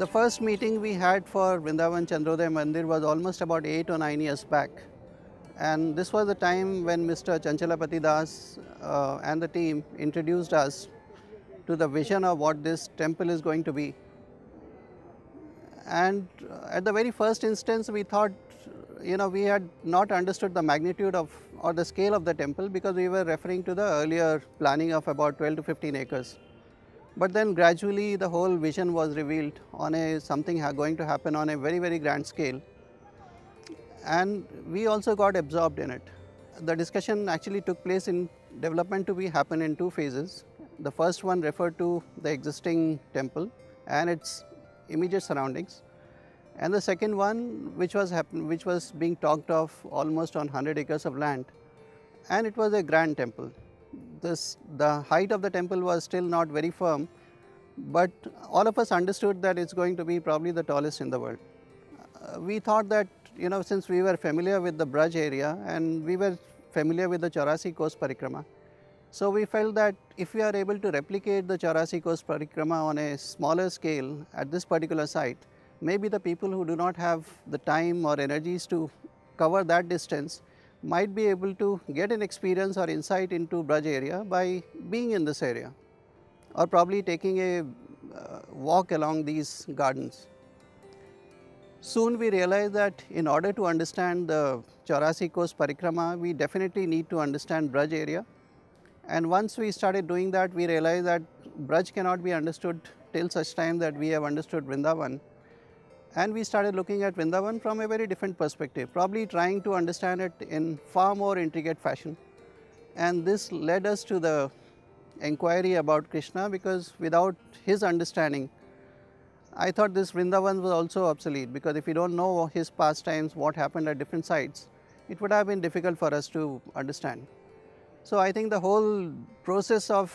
The first meeting we had for Vrindavan Chandrodaya Mandir was almost about 8 or 9 years back. And this was the time when Mr. Chanchalapati Das and the team introduced us to the vision of what this temple is going to be. And at the very first instance, we thought, we had not understood the magnitude of or the scale of the temple because we were referring to the earlier planning of about 12 to 15 acres. But then gradually the whole vision was revealed on something going to happen on a very, very grand scale. And we also got absorbed in it. The discussion actually took place in development to happen in two phases. The first one referred to the existing temple and its immediate surroundings. And the second one, which was being talked of almost on 100 acres of land, and it was a grand temple. The height of the temple was still not very firm, but all of us understood that it's going to be probably the tallest in the world. We thought that, since we were familiar with the Braj area and we were familiar with the Chaurasi Coast Parikrama, so we felt that if we are able to replicate the Chaurasi Coast Parikrama on a smaller scale at this particular site, maybe the people who do not have the time or energies to cover that distance might be able to get an experience or insight into Braj area by being in this area or probably taking a walk along these gardens. Soon we realized that in order to understand the Chaurasi Coast Parikrama, we definitely need to understand Braj area. And once we started doing that, we realized that Braj cannot be understood till such time that we have understood Vrindavan. And we started looking at Vrindavan from a very different perspective, probably trying to understand it in far more intricate fashion. And this led us to the inquiry about Krishna, because without his understanding, I thought this Vrindavan was also obsolete, because if we don't know his pastimes, what happened at different sites, it would have been difficult for us to understand. So I think the whole process of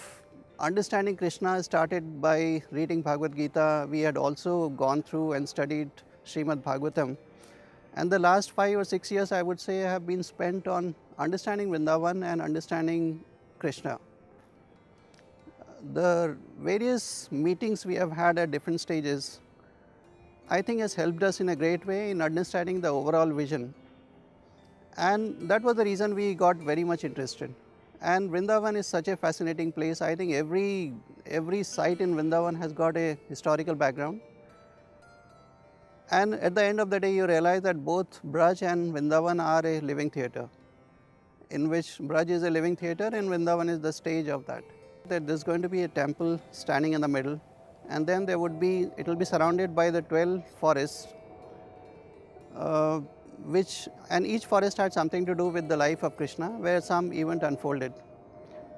understanding Krishna started by reading Bhagavad Gita. We had also gone through and studied Srimad Bhagavatam. And the last 5 or 6 years, I would say, have been spent on understanding Vrindavan and understanding Krishna. The various meetings we have had at different stages, I think has helped us in a great way in understanding the overall vision. And that was the reason we got very much interested. And Vrindavan is such a fascinating place. I think every site in Vrindavan has got a historical background. And at the end of the day, you realize that both Braj and Vrindavan are a living theatre, in which Braj is a living theatre and Vrindavan is the stage of that. There's going to be a temple standing in the middle, and then it will be surrounded by the 12 forests, and each forest had something to do with the life of Krishna, where some event unfolded.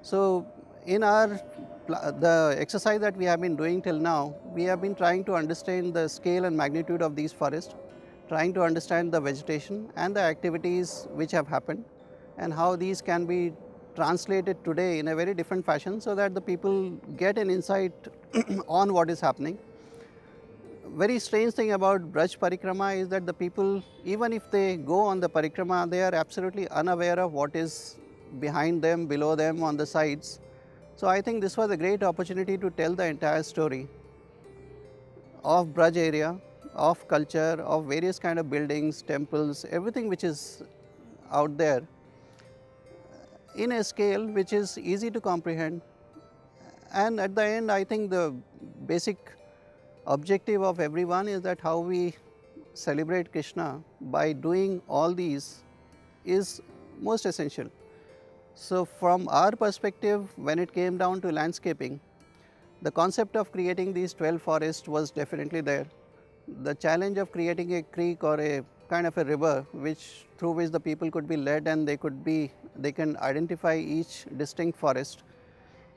So in the exercise that we have been doing till now, we have been trying to understand the scale and magnitude of these forests, trying to understand the vegetation and the activities which have happened, and how these can be translated today in a very different fashion so that the people get an insight on what is happening. Very strange thing about Braj Parikrama is that the people, even if they go on the Parikrama, they are absolutely unaware of what is behind them, below them, on the sides. So I think this was a great opportunity to tell the entire story of Braj area, of culture, of various kind of buildings, temples, everything which is out there in a scale which is easy to comprehend. And at the end, I think the basic objective of everyone is that how we celebrate Krishna by doing all these is most essential. So from our perspective, when it came down to landscaping, the concept of creating these 12 forests was definitely there. The challenge of creating a creek or a kind of a river through which the people could be led and they can identify each distinct forest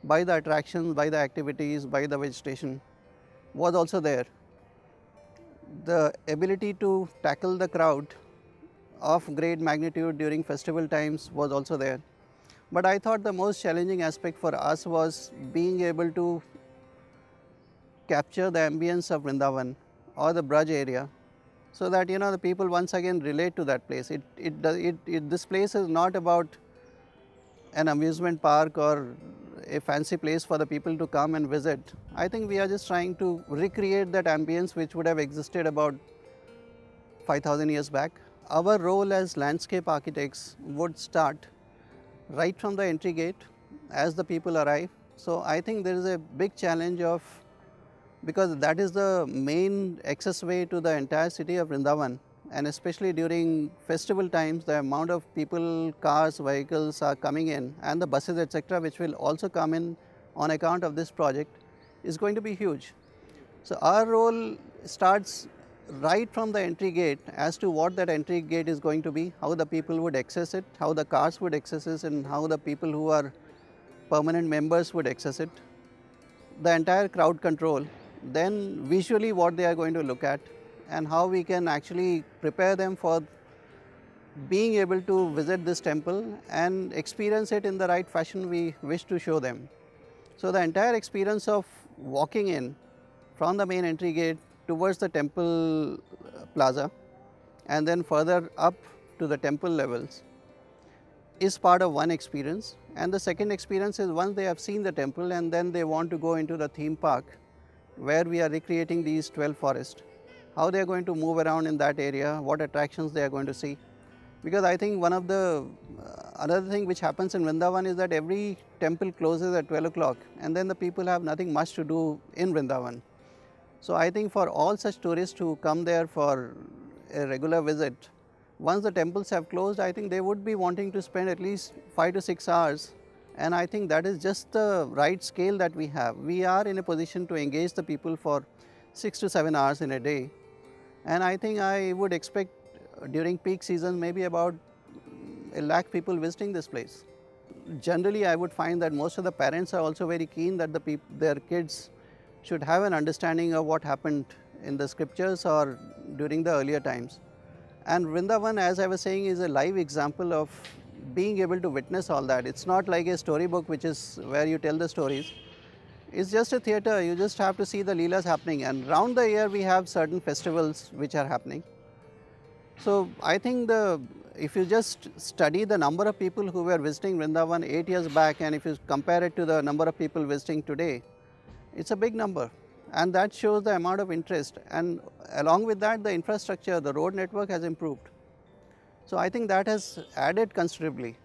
by the attractions, by the activities, by the vegetation, was also there. The ability to tackle the crowd of great magnitude during festival times was also there. But I thought the most challenging aspect for us was being able to capture the ambience of Vrindavan or the Braj area, so that the people once again relate to that place. This place is not about an amusement park or a fancy place for the people to come and visit. I think we are just trying to recreate that ambience which would have existed about 5,000 years back. Our role as landscape architects would start right from the entry gate as the people arrive. So I think there is a big challenge of, because that is the main access way to the entire city of Vrindavan, and especially during festival times, the amount of people, cars, vehicles are coming in, and the buses, etc., which will also come in on account of this project, is going to be huge. So our role starts right from the entry gate as to what that entry gate is going to be, how the people would access it, how the cars would access it, and how the people who are permanent members would access it, the entire crowd control, then visually what they are going to look at, and how we can actually prepare them for being able to visit this temple and experience it in the right fashion we wish to show them. So the entire experience of walking in from the main entry gate towards the temple plaza and then further up to the temple levels is part of one experience. And the second experience is once they have seen the temple and then they want to go into the theme park where we are recreating these 12 forests, how they are going to move around in that area, what attractions they are going to see. Because I think one of the another thing which happens in Vrindavan is that every temple closes at 12 o'clock and then the people have nothing much to do in Vrindavan. So I think for all such tourists who come there for a regular visit, once the temples have closed, I think they would be wanting to spend at least 5 to 6 hours, and I think that is just the right scale that we have. We are in a position to engage the people for 6 to 7 hours in a day, and I think I would expect during peak season maybe about 1 lakh people visiting this place. Generally, I would find that most of the parents are also very keen that their kids should have an understanding of what happened in the scriptures or during the earlier times. And Vrindavan, as I was saying, is a live example of being able to witness all that. It's not like a storybook which is where you tell the stories. It's just a theatre. You just have to see the leelas happening, and round the year we have certain festivals which are happening. So I think if you just study the number of people who were visiting Vrindavan 8 years back, and if you compare it to the number of people visiting today, it's a big number, and that shows the amount of interest. And along with that, the infrastructure, the road network has improved. So I think that has added considerably.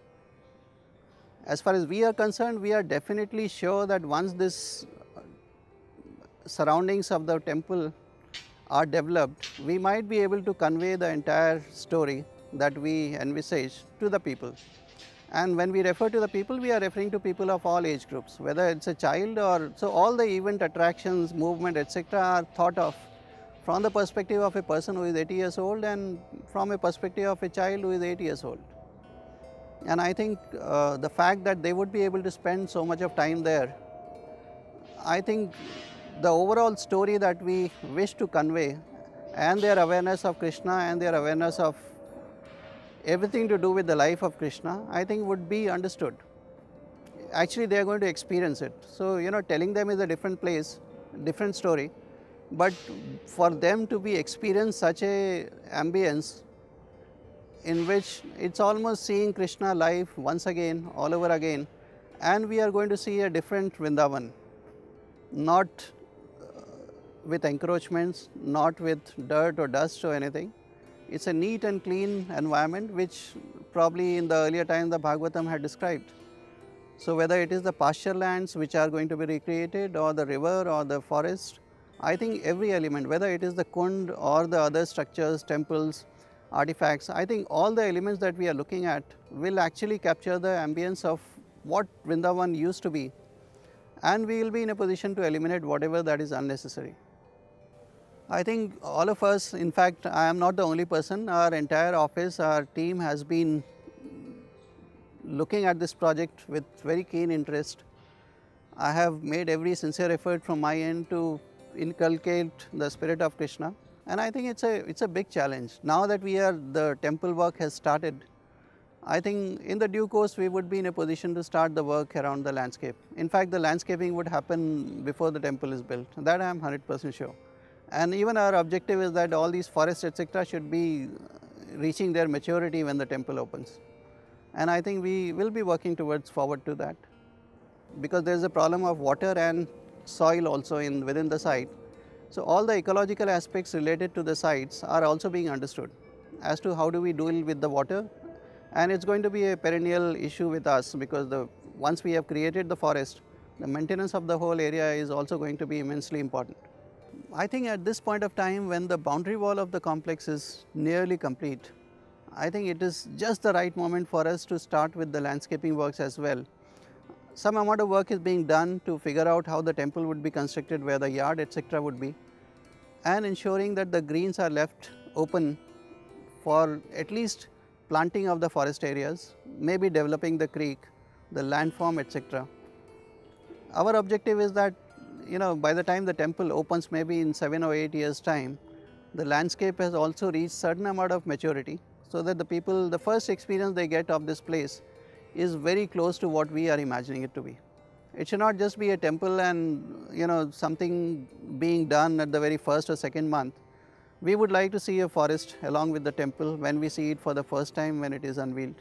As far as we are concerned, we are definitely sure that once this surroundings of the temple are developed, we might be able to convey the entire story that we envisage to the people. And when we refer to the people, we are referring to people of all age groups, whether it's a child or, so all the event attractions, movement, etc. are thought of from the perspective of a person who is 80 years old and from a perspective of a child who is 8 years old. And I think the fact that they would be able to spend so much of time there, I think the overall story that we wish to convey and their awareness of Krishna and their awareness of everything to do with the life of Krishna, I think would be understood. Actually, they are going to experience it. So, telling them is a different place, different story. But for them to be experience such a ambience in which it's almost seeing Krishna live once again, all over again, and we are going to see a different Vrindavan, not with encroachments, not with dirt or dust or anything. It's a neat and clean environment which probably in the earlier time the Bhagavatam had described. So whether it is the pasture lands which are going to be recreated or the river or the forest, I think every element, whether it is the kund or the other structures, temples, artifacts, I think all the elements that we are looking at will actually capture the ambience of what Vrindavan used to be, and we will be in a position to eliminate whatever that is unnecessary. I think all of us, in fact, I am not the only person, our entire office, our team has been looking at this project with very keen interest. I have made every sincere effort from my end to inculcate the spirit of Krishna, and I think it's a big challenge. Now that the temple work has started, I think in the due course we would be in a position to start the work around the landscape. In fact, the landscaping would happen before the temple is built, that I am 100% sure. And even our objective is that all these forests, etc., should be reaching their maturity when the temple opens. And I think we will be working forward to that. because there is a problem of water and soil also within the site. So all the ecological aspects related to the sites are also being understood as to how do we deal with the water, and it's going to be a perennial issue with us because once we have created the forest, the maintenance of the whole area is also going to be immensely important. I think at this point of time, when the boundary wall of the complex is nearly complete, I think it is just the right moment for us to start with the landscaping works as well. Some amount of work is being done to figure out how the temple would be constructed, where the yard etc. would be, and ensuring that the greens are left open for at least planting of the forest areas, maybe developing the creek, the landform etc. Our objective is that by the time the temple opens, maybe in 7 or 8 years time, the landscape has also reached certain amount of maturity, so that the first experience they get of this place is very close to what we are imagining it to be. It should not just be a temple and something being done at the very first or second month. We would like to see a forest along with the temple when we see it for the first time when it is unveiled.